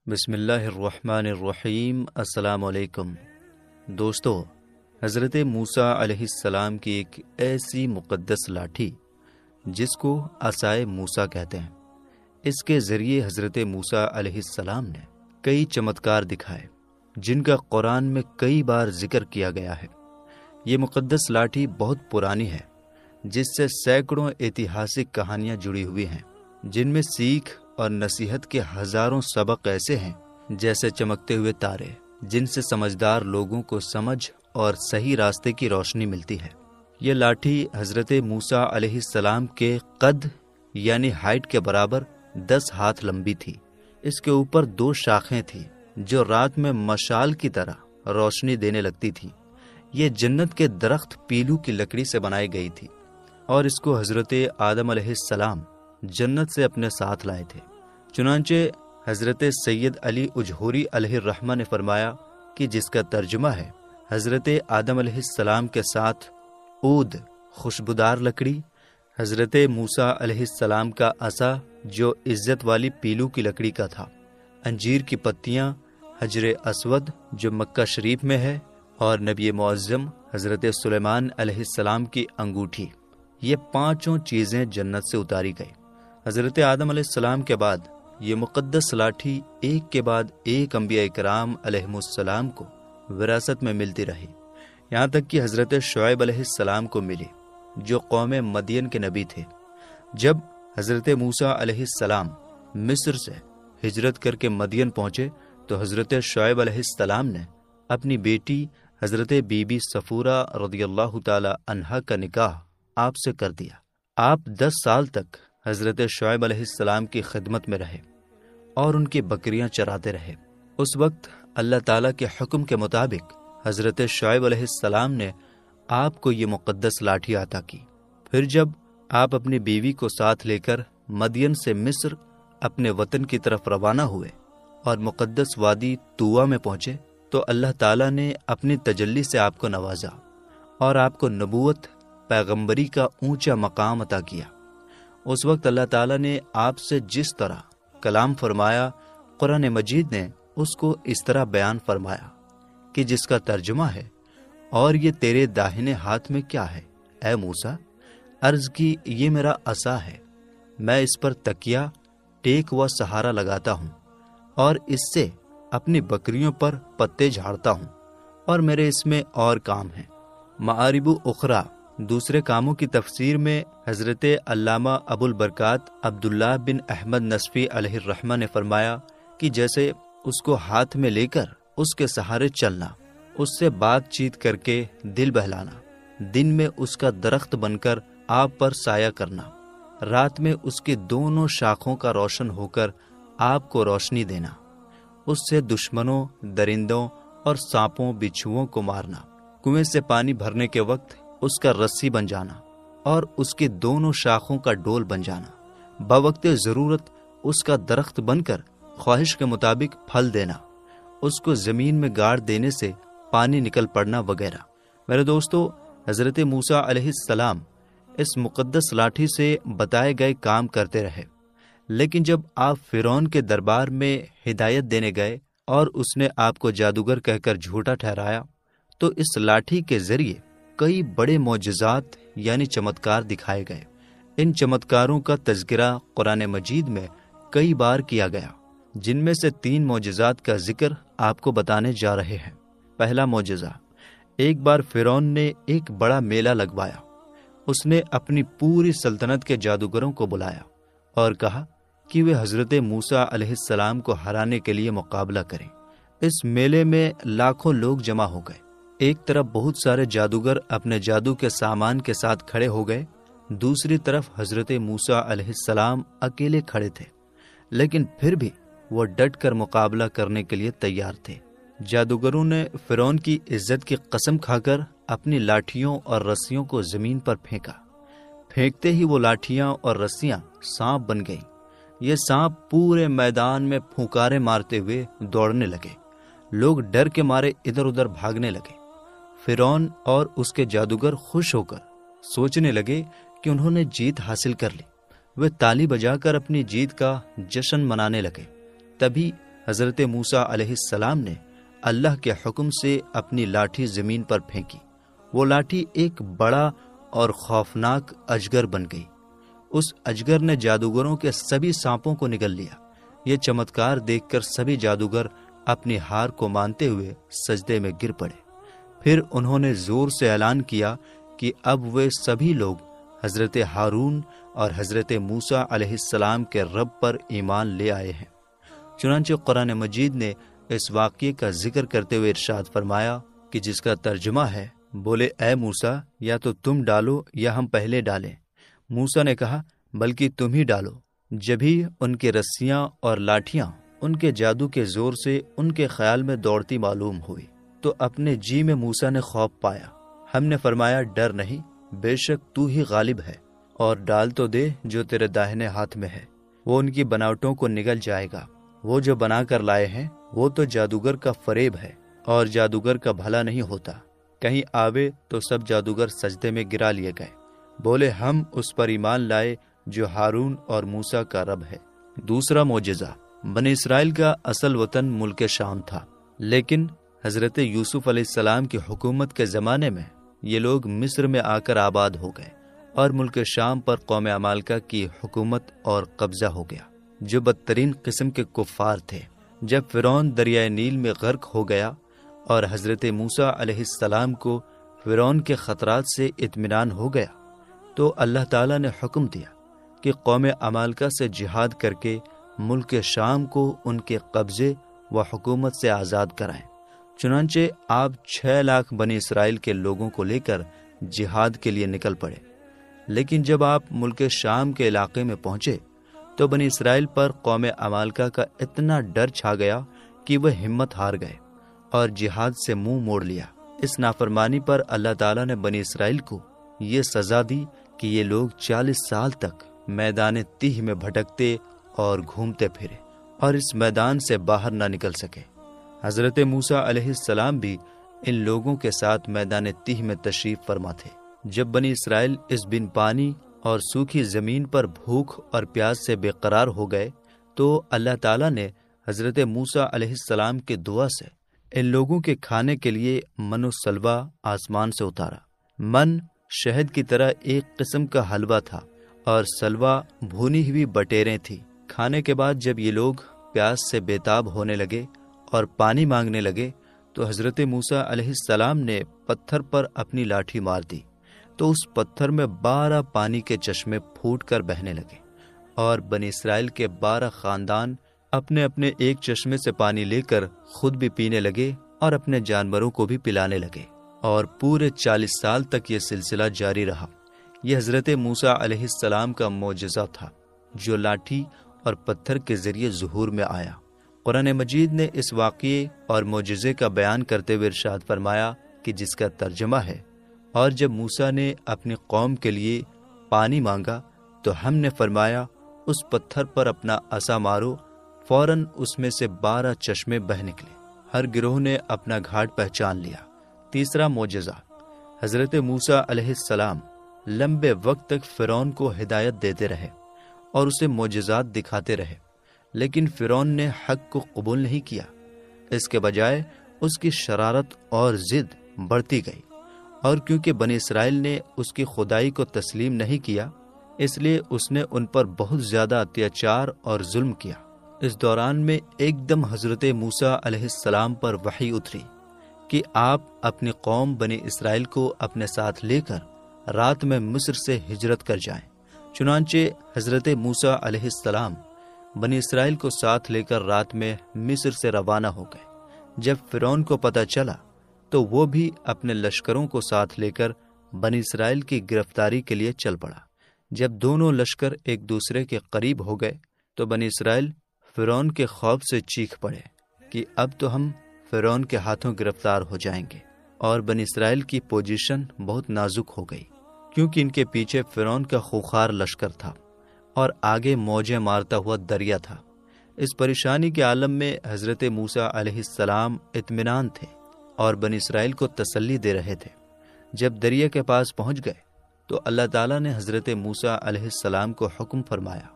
بسم اللہ الرحمن الرحیم۔ السلام علیکم دوستو، حضرت موسیٰ علیہ السلام کی ایک ایسی مقدس لاٹھی جس کو عصائے موسیٰ کہتے ہیں، اس کے ذریعے حضرت موسیٰ علیہ السلام نے کئی چمتکار دکھائے جن کا قرآن میں کئی بار ذکر کیا گیا ہے۔ یہ مقدس لاٹھی بہت پرانی ہے جس سے سینکڑوں ایتہاسک کہانیاں جڑی ہوئی ہیں، جن میں سیکھ اور نصیحت کے ہزاروں سبق ایسے ہیں جیسے چمکتے ہوئے تارے، جن سے سمجھدار لوگوں کو سمجھ اور صحیح راستے کی روشنی ملتی ہے۔ یہ لاٹھی حضرت موسیٰ علیہ السلام کے قد یعنی ہائٹ کے برابر 10 ہاتھ لمبی تھی۔ اس کے اوپر 2 شاخیں تھیں جو رات میں مشال کی طرح روشنی دینے لگتی تھی۔ یہ جنت کے درخت پیلو کی لکڑی سے بنائی گئی تھی اور اس کو حضرت آدم علیہ السلام جنت سے اپنے ساتھ لائے تھے۔ چنانچہ حضرت سید علی اجہوری علیہ الرحمہ نے فرمایا کہ جس کا ترجمہ ہے، حضرت آدم علیہ السلام کے ساتھ عود خوشبودار لکڑی، حضرت موسیٰ علیہ السلام کا عصا جو عزت والی پیلو کی لکڑی کا تھا، انجیر کی پتیاں، حجر اسود جو مکہ شریف میں ہے، اور نبی معظم حضرت سلیمان علیہ السلام کی انگوٹھی، یہ 5 چیزیں جنت سے اتاری گئی۔ حضرت آدم علیہ السلام کے بعد یہ مقدس لاٹھی ایک کے بعد ایک انبیاء کرام علیہ السلام کو وراثت میں ملتی رہی، یہاں تک کہ حضرت شعیب علیہ السلام کو ملی جو قوم مدین کے نبی تھے۔ جب حضرت موسیٰ علیہ السلام مصر سے ہجرت کر کے مدین پہنچے تو حضرت شعیب علیہ السلام نے اپنی بیٹی حضرت بی بی صفورہ رضی اللہ تعالی عنہا کا نکاح آپ سے کر دیا۔ آپ 10 سال تک حضرت شعیب علیہ السلام کی خدمت میں رہے اور ان کی بکریاں چراتے رہے۔ اس وقت اللہ تعالیٰ کے حکم کے مطابق حضرت شعیب علیہ السلام نے آپ کو یہ مقدس لاٹھی عطا کی۔ پھر جب آپ اپنی بیوی کو ساتھ لے کر مدین سے مصر اپنے وطن کی طرف روانہ ہوئے اور مقدس وادی طویٰ میں پہنچے تو اللہ تعالیٰ نے اپنی تجلی سے آپ کو نوازا اور آپ کو نبوت، پیغمبری کا اونچا مقام عطا کیا۔ اس وقت اللہ تعالیٰ نے آپ سے جس طرح کلام فرمایا، قرآن مجید نے اس کو اس طرح بیان فرمایا کہ جس کا ترجمہ ہے، اور یہ تیرے داہنے ہاتھ میں کیا ہے اے موسیٰ؟ عرض کی، یہ میرا عصا ہے، میں اس پر تکیہ ٹیک و سہارا لگاتا ہوں اور اس سے اپنی بکریوں پر پتے جھاڑتا ہوں، اور میرے اس میں اور کام ہیں۔ معارب اخری دوسرے کاموں کی تفسیر میں حضرت علامہ ابو البرکات عبداللہ بن احمد نصفی علیہ الرحمہ نے فرمایا کہ جیسے اس کو ہاتھ میں لے کر اس کے سہارے چلنا، اس سے بات چیت کر کے دل بہلانا، دن میں اس کا درخت بن کر آپ پر سایہ کرنا، رات میں اس کی دونوں شاخوں کا روشن ہو کر آپ کو روشنی دینا، اس سے دشمنوں، درندوں اور سانپوں بچھوؤں کو مارنا، کنویں سے پانی بھرنے کے وقت اس کا رسی بن جانا اور اس کی دونوں شاخوں کا ڈول بن جانا، بوقت ضرورت اس کا درخت بن کر خواہش کے مطابق پھل دینا، اس کو زمین میں گاڑ دینے سے پانی نکل پڑنا وغیرہ۔ میرے دوستو، حضرت موسیٰ علیہ السلام اس مقدس لاٹھی سے بتائے گئے کام کرتے رہے، لیکن جب آپ فرعون کے دربار میں ہدایت دینے گئے اور اس نے آپ کو جادوگر کہہ کر جھوٹا ٹھہرایا تو اس لاٹھی کے ذریعے کئی بڑے معجزات یعنی چمتکار دکھائے گئے۔ ان چمتکاروں کا تذکرہ قرآن مجید میں کئی بار کیا گیا، جن میں سے 3 معجزات کا ذکر آپ کو بتانے جا رہے ہیں۔ پہلا معجزہ، ایک بار فرعون نے ایک بڑا میلہ لگوایا۔ اس نے اپنی پوری سلطنت کے جادوگروں کو بلایا اور کہا کہ وہ حضرت موسیٰ علیہ السلام کو ہرانے کے لیے مقابلہ کریں۔ اس میلے میں لاکھوں لوگ جمع ہو گئے۔ ایک طرف بہت سارے جادوگر اپنے جادو کے سامان کے ساتھ کھڑے ہو گئے، دوسری طرف حضرت موسیٰ علیہ السلام اکیلے کھڑے تھے، لیکن پھر بھی وہ ڈٹ کر مقابلہ کرنے کے لیے تیار تھے۔ جادوگروں نے فرعون کی عزت کی قسم کھا کر اپنی لاٹھیوں اور رسیوں کو زمین پر پھینکا۔ پھینکتے ہی وہ لاٹھیاں اور رسیاں سانپ بن گئیں۔ یہ سانپ پورے میدان میں پھونکارے مارتے ہوئے دوڑنے لگے۔ لوگ ڈر کے مارے ادھر ادھر بھاگنے لگے۔ فرعون اور اس کے جادوگر خوش ہو کر سوچنے لگے کہ انہوں نے جیت حاصل کر لی۔ وہ تالی بجا کر اپنی جیت کا جشن منانے لگے۔ تبھی حضرت موسیٰ علیہ السلام نے اللہ کے حکم سے اپنی لاٹھی زمین پر پھینکی۔ وہ لاٹھی ایک بڑا اور خوفناک اجگر بن گئی۔ اس اجگر نے جادوگروں کے سبھی سانپوں کو نگل لیا۔ یہ چمتکار دیکھ کر سبھی جادوگر اپنی ہار کو مانتے ہوئے سجدے میں گر پڑے۔ پھر انہوں نے زور سے اعلان کیا کہ اب وہ سبھی لوگ حضرت ہارون اور حضرت موسیٰ علیہ السلام کے رب پر ایمان لے آئے ہیں۔ چنانچہ قرآن مجید نے اس واقعے کا ذکر کرتے ہوئے ارشاد فرمایا کہ جس کا ترجمہ ہے، بولے اے موسیٰ یا تو تم ڈالو یا ہم پہلے ڈالیں۔ موسیٰ نے کہا بلکہ تم ہی ڈالو۔ جبھی ان کی رسیاں اور لاٹھیاں ان کے جادو کے زور سے ان کے خیال میں دوڑتی معلوم ہوئی تو اپنے جی میں موسیٰ نے خوف پایا۔ ہم نے فرمایا ڈر نہیں، بے شک تو ہی غالب ہے، اور ڈال تو دے جو تیرے داہنے ہاتھ میں ہے۔ وہ ان کی بناوٹوں کو نگل جائے گا۔ وہ جو بنا کر لائے ہیں وہ تو جادوگر کا فریب ہے، اور جادوگر کا بھلا نہیں ہوتا۔ کہیں آوے تو سب جادوگر سجدے میں گرا لیے گئے۔ بولے ہم اس پر ایمان لائے جو ہارون اور موسیٰ کا رب ہے۔ دوسرا معجزہ، بنی اسرائیل کا اصل وطن ملک شام تھا، لیکن حضرت یوسف علیہ السلام کی حکومت کے زمانے میں یہ لوگ مصر میں آ کر آباد ہو گئے، اور ملک شام پر قوم عمالقہ کی حکومت اور قبضہ ہو گیا، جو بدترین قسم کے کفار تھے۔ جب فرعون دریائے نیل میں غرق ہو گیا اور حضرت موسیٰ علیہ السلام کو فرعون کے خطرات سے اطمینان ہو گیا، تو اللہ تعالیٰ نے حکم دیا کہ قوم عمالقہ سے جہاد کر کے ملک شام کو ان کے قبضے و حکومت سے آزاد کرائیں۔ چنانچہ آپ 6 لاکھ بنی اسرائیل کے لوگوں کو لے کر جہاد کے لیے نکل پڑے۔ لیکن جب آپ ملک شام کے علاقے میں پہنچے تو بنی اسرائیل پر قوم عمالقہ کا اتنا ڈر چھا گیا کہ وہ ہمت ہار گئے اور جہاد سے منہ موڑ لیا۔ اس نافرمانی پر اللہ تعالیٰ نے بنی اسرائیل کو یہ سزا دی کہ یہ لوگ 40 سال تک میدان تیہ میں بھٹکتے اور گھومتے پھرے اور اس میدان سے باہر نہ نکل سکے۔ حضرت موسیٰ علیہ السلام بھی ان لوگوں کے ساتھ میدان تیہ میں تشریف فرما تھے۔ جب بنی اسرائیل اس بن پانی اور سوکھی زمین پر بھوک اور پیاس سے بے قرار ہو گئے تو اللہ تعالیٰ نے حضرت موسیٰ علیہ السلام کی دعا سے ان لوگوں کے کھانے کے لیے من و سلوہ آسمان سے اتارا۔ من شہد کی طرح ایک قسم کا حلوہ تھا اور سلوہ بھونی ہوئی بٹیریں تھی۔ کھانے کے بعد جب یہ لوگ پیاس سے بےتاب ہونے لگے اور پانی مانگنے لگے تو حضرت موسیٰ علیہ السلام نے پتھر پر اپنی لاٹھی مار دی تو اس پتھر میں 12 پانی کے چشمے پھوٹ کر بہنے لگے، اور بنی اسرائیل کے 12 خاندان اپنے اپنے ایک چشمے سے پانی لے کر خود بھی پینے لگے اور اپنے جانوروں کو بھی پلانے لگے، اور پورے 40 سال تک یہ سلسلہ جاری رہا۔ یہ حضرت موسیٰ علیہ السلام کا معجزہ تھا جو لاٹھی اور پتھر کے ذریعے ظہور میں آیا۔ قرآن مجید نے اس واقعے اور معجزے کا بیان کرتے ہوئے ارشاد فرمایا کہ جس کا ترجمہ ہے، اور جب موسیٰ نے اپنی قوم کے لیے پانی مانگا تو ہم نے فرمایا اس پتھر پر اپنا عصا مارو، فوراً اس میں سے 12 چشمے بہہ نکلے۔ ہر گروہ نے اپنا گھاٹ پہچان لیا۔ تیسرا معجزہ، حضرت موسیٰ علیہ السلام لمبے وقت تک فرعون کو ہدایت دیتے رہے اور اسے معجزات دکھاتے رہے، لیکن فرعون نے حق کو قبول نہیں کیا۔ اس کے بجائے اس کی شرارت اور ضد بڑھتی گئی، اور کیونکہ بنی اسرائیل نے اس کی خدائی کو تسلیم نہیں کیا، اس لیے اس نے ان پر بہت زیادہ اتیاچار اور ظلم کیا۔ اس دوران میں ایک دم حضرت موسیٰ علیہ السلام پر وحی اتری کہ آپ اپنی قوم بنی اسرائیل کو اپنے ساتھ لے کر رات میں مصر سے ہجرت کر جائیں۔ چنانچہ حضرت موسیٰ علیہ السلام بنی اسرائیل کو ساتھ لے کر رات میں مصر سے روانہ ہو گئے۔ جب فرعون کو پتہ چلا تو وہ بھی اپنے لشکروں کو ساتھ لے کر بنی اسرائیل کی گرفتاری کے لیے چل پڑا۔ جب دونوں لشکر ایک دوسرے کے قریب ہو گئے تو بنی اسرائیل فرعون کے خوف سے چیخ پڑے کہ اب تو ہم فرعون کے ہاتھوں گرفتار ہو جائیں گے، اور بنی اسرائیل کی پوزیشن بہت نازک ہو گئی کیونکہ ان کے پیچھے فرعون کا خوخار لشکر تھا اور آگے موجیں مارتا ہوا دریا تھا۔ اس پریشانی کے عالم میں حضرت موسیٰ علیہ السلام اطمینان تھے اور بنی اسرائیل کو تسلی دے رہے تھے۔ جب دریا کے پاس پہنچ گئے تو اللہ تعالیٰ نے حضرت موسیٰ علیہ السلام کو حکم فرمایا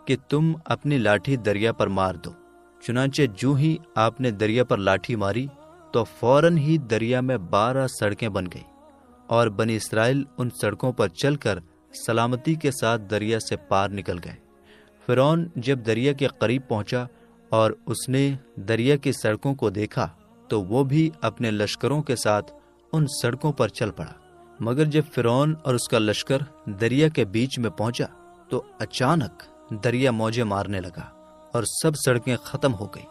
کہ تم اپنی لاٹھی دریا پر مار دو۔ چنانچہ جو ہی آپ نے دریا پر لاٹھی ماری تو فوراً ہی دریا میں 12 سڑکیں بن گئی، اور بنی اسرائیل ان سڑکوں پر چل کر سلامتی کے ساتھ دریا سے پار نکل گئے۔ فرعون جب دریا کے قریب پہنچا اور اس نے دریا کی سڑکوں کو دیکھا تو وہ بھی اپنے لشکروں کے ساتھ ان سڑکوں پر چل پڑا، مگر جب فرعون اور اس کا لشکر دریا کے بیچ میں پہنچا تو اچانک دریا موجیں مارنے لگا اور سب سڑکیں ختم ہو گئی،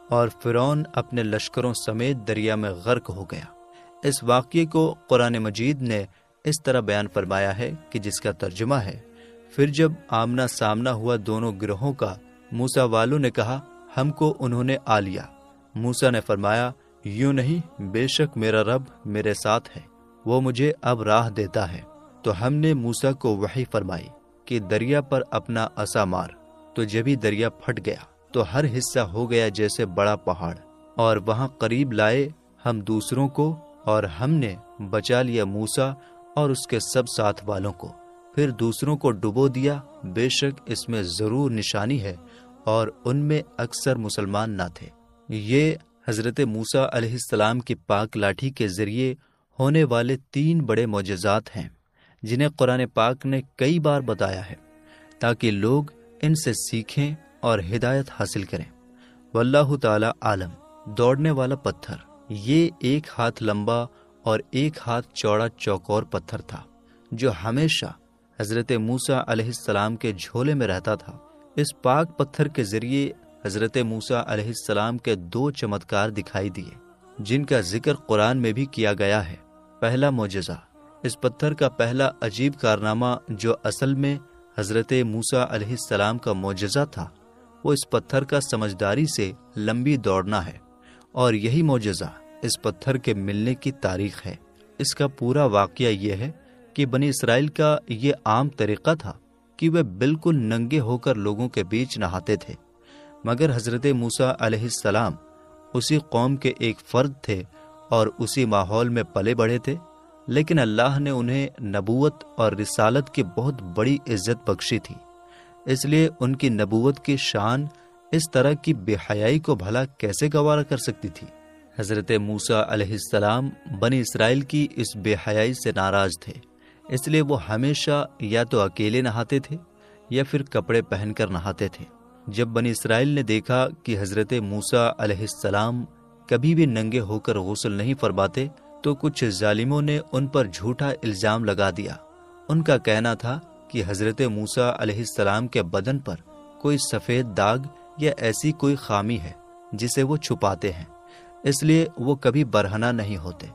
اور فرعون اپنے لشکروں سمیت دریا میں غرق ہو گیا۔ اس واقعے کو قرآن مجید نے اس طرح بیان فرمایا ہے کہ جس کا ترجمہ ہے، پھر جب آمنا سامنا ہوا دونوں گروہوں کا، موسیٰ والوں نے کہا ہم کو انہوں نے آ لیا۔ موسیٰ نے فرمایا یوں نہیں، بے شک میرا رب میرے ساتھ ہے، وہ مجھے اب راہ دیتا ہے۔ تو ہم نے موسیٰ کو وحی فرمائی کہ دریا پر اپنا عصا مار، تو جبھی دریا پھٹ گیا تو ہر حصہ ہو گیا جیسے بڑا پہاڑ، اور وہاں قریب لائے ہم دوسروں کو، اور ہم نے بچا لیا موسیٰ اور اس کے سب ساتھ والوں کو، پھر دوسروں کو ڈبو دیا۔ بے شک اس میں ضرور نشانی ہے، اور ان میں اکثر مسلمان نہ تھے۔ یہ حضرت موسیٰ علیہ السلام کی پاک لاٹھی کے ذریعے ہونے والے 3 بڑے معجزات ہیں، جنہیں قرآن پاک نے کئی بار بتایا ہے تاکہ لوگ ان سے سیکھیں اور ہدایت حاصل کریں۔ واللہ تعالی عالم۔ دوڑنے والا پتھر، یہ 1 ہاتھ لمبا اور 1 ہاتھ چوڑا چوکور پتھر تھا جو ہمیشہ حضرت موسیٰ علیہ السلام کے جھولے میں رہتا تھا۔ اس پاک پتھر کے ذریعے حضرت موسیٰ علیہ السلام کے 2 چمتکار دکھائی دیے جن کا ذکر قرآن میں بھی کیا گیا ہے۔ پہلا معجزہ، اس پتھر کا پہلا عجیب کارنامہ جو اصل میں حضرت موسیٰ علیہ السلام کا معجزہ تھا، وہ اس پتھر کا سمجھداری سے لمبی دوڑنا ہے، اور یہی معجزہ اس پتھر کے ملنے کی تاریخ ہے۔ اس کا پورا واقعہ یہ ہے کہ بنی اسرائیل کا یہ عام طریقہ تھا کہ وہ بالکل ننگے ہو کر لوگوں کے بیچ نہاتے تھے، مگر حضرت موسیٰ علیہ السلام اسی قوم کے ایک فرد تھے اور اسی ماحول میں پلے بڑھے تھے، لیکن اللہ نے انہیں نبوت اور رسالت کی بہت بڑی عزت بخشی تھی، اس لیے ان کی نبوت کی شان اس طرح کی بے حیائی کو بھلا کیسے گوارا کر سکتی تھی؟ حضرت موسیٰ علیہ السلام بنی اسرائیل کی اس بے حیائی سے ناراض تھے، اس لیے وہ ہمیشہ یا تو اکیلے نہاتے تھے یا پھر کپڑے پہن کر نہاتے تھے۔ جب بنی اسرائیل نے دیکھا کہ حضرت موسیٰ علیہ السلام کبھی بھی ننگے ہو کر غسل نہیں فرماتے تو کچھ ظالموں نے ان پر جھوٹا الزام لگا دیا۔ ان کا کہنا تھا کہ حضرت موسیٰ علیہ السلام کے بدن پر کوئی سفید داغ یا ایسی کوئی خامی ہے جسے وہ چھپاتے ہیں، اس لیے وہ کبھی برہنہ نہیں ہوتے۔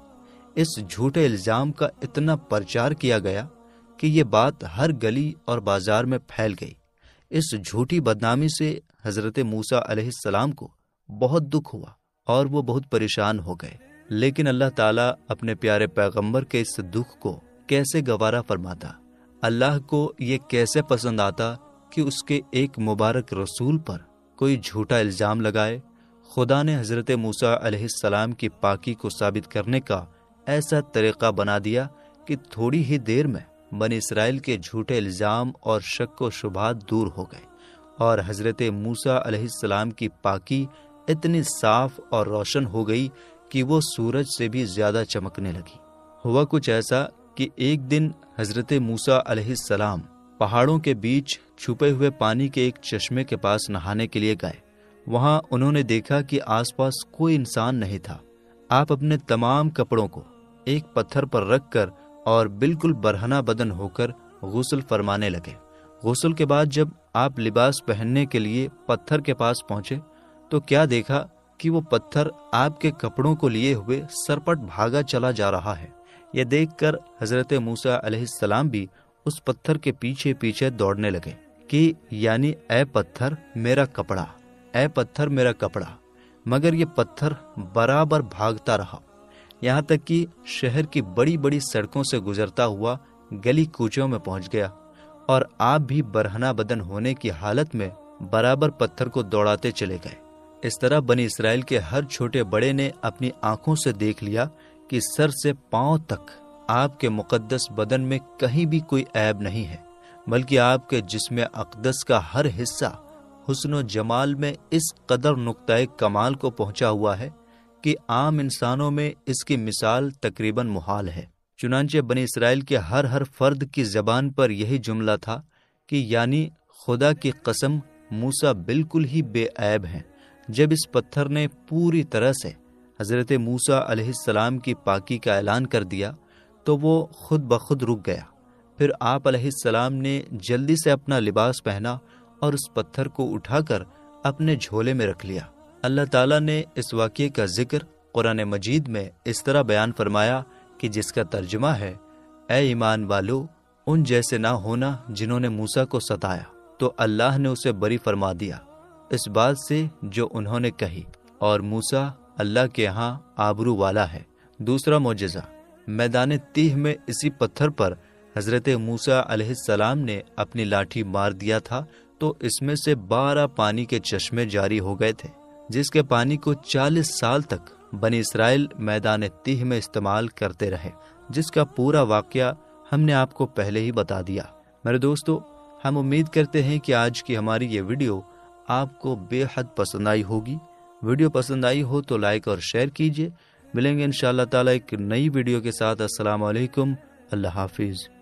اس جھوٹے الزام کا اتنا پرچار کیا گیا کہ یہ بات ہر گلی اور بازار میں پھیل گئی۔ اس جھوٹی بدنامی سے حضرت موسیٰ علیہ السلام کو بہت دکھ ہوا اور وہ بہت پریشان ہو گئے، لیکن اللہ تعالیٰ اپنے پیارے پیغمبر کے اس دکھ کو کیسے گوارا فرماتا؟ اللہ کو یہ کیسے پسند آتا کہ اس کے ایک مبارک رسول پر کوئی جھوٹا الزام لگائے؟ خدا نے حضرت موسیٰ علیہ السلام کی پاکی کو ثابت کرنے کا ایسا طریقہ بنا دیا کہ تھوڑی ہی دیر میں بنی اسرائیل کے جھوٹے الزام اور شک و شبہات دور ہو گئے، اور حضرت موسیٰ علیہ السلام کی پاکی اتنی صاف اور روشن ہو گئی کہ وہ سورج سے بھی زیادہ چمکنے لگی۔ ہوا کچھ ایسا کہ ایک دن حضرت موسیٰ علیہ السلام پہاڑوں کے بیچ چھپے ہوئے پانی کے ایک چشمے کے پاس نہانے کے لیے گئے۔ وہاں انہوں نے دیکھا کہ آس پاس کوئی انسان نہیں تھا۔ آپ اپنے تمام کپڑوں کو ایک پتھر پر رکھ کر اور بالکل برہنہ بدن ہو کر غسل فرمانے لگے۔ غسل کے بعد جب آپ لباس پہننے کے لیے پتھر کے پاس پہنچے تو کیا دیکھا کہ وہ پتھر آپ کے کپڑوں کو لیے ہوئے سرپٹ بھاگا چلا جا رہا ہے۔ یہ دیکھ کر حضرت موسیٰ علیہ السلام بھی اس پتھر کے پیچھے پیچھے دوڑنے لگے کہ یعنی اے پتھر میرا کپڑا، اے پتھر میرا کپڑا، مگر یہ پتھر برابر بھاگتا رہا، یہاں تک کہ شہر کی بڑی بڑی سڑکوں سے گزرتا ہوا گلی کوچوں میں پہنچ گیا، اور آپ بھی برہنہ بدن ہونے کی حالت میں برابر پتھر کو دوڑاتے چلے گئے۔ اس طرح بنی اسرائیل کے ہر چھوٹے بڑے نے اپنی آنکھوں سے دیکھ لیا کہ سر سے پاؤں تک آپ کے مقدس بدن میں کہیں بھی کوئی عیب نہیں ہے، بلکہ آپ کے جسم اقدس کا ہر حصہ حسن و جمال میں اس قدر نقطۂ کمال کو پہنچا ہوا ہے کہ عام انسانوں میں اس کی مثال تقریباً محال ہے۔ چنانچہ بنی اسرائیل کے ہر فرد کی زبان پر یہی جملہ تھا کہ یعنی خدا کی قسم موسیٰ بالکل ہی بے عیب ہیں۔ جب اس پتھر نے پوری طرح سے حضرت موسیٰ علیہ السلام کی پاکی کا اعلان کر دیا تو وہ خود بخود رک گیا۔ پھر آپ علیہ السلام نے جلدی سے اپنا لباس پہنا اور اس پتھر کو اٹھا کر اپنے جھولے میں رکھ لیا۔ اللہ تعالیٰ نے اس واقعے کا ذکر قرآن مجید میں اس طرح بیان فرمایا کہ جس کا ترجمہ ہے، اے ایمان والو، ان جیسے نہ ہونا جنہوں نے موسیٰ کو ستایا، تو اللہ نے اسے بری فرما دیا اس بات سے جو انہوں نے کہی، اور موسیٰ اللہ کے ہاں آبرو والا ہے۔ دوسرا معجزہ، میدان تیہ میں اسی پتھر پر حضرت موسیٰ علیہ السلام نے اپنی لاٹھی مار دیا تھا تو اس میں سے 12 پانی کے چشمے جاری ہو گئے تھے، جس کے پانی کو 40 سال تک بنی اسرائیل میدان تیہ میں استعمال کرتے رہے، جس کا پورا واقعہ ہم نے آپ کو پہلے ہی بتا دیا۔ میرے دوستو، ہم امید کرتے ہیں کہ آج کی ہماری یہ ویڈیو آپ کو بے حد پسند آئی ہوگی۔ ویڈیو پسند آئی ہو تو لائک اور شیئر کیجیے۔ ملیں گے انشاءاللہ تعالیٰ ایک نئی ویڈیو کے ساتھ۔ السلام علیکم، اللہ حافظ۔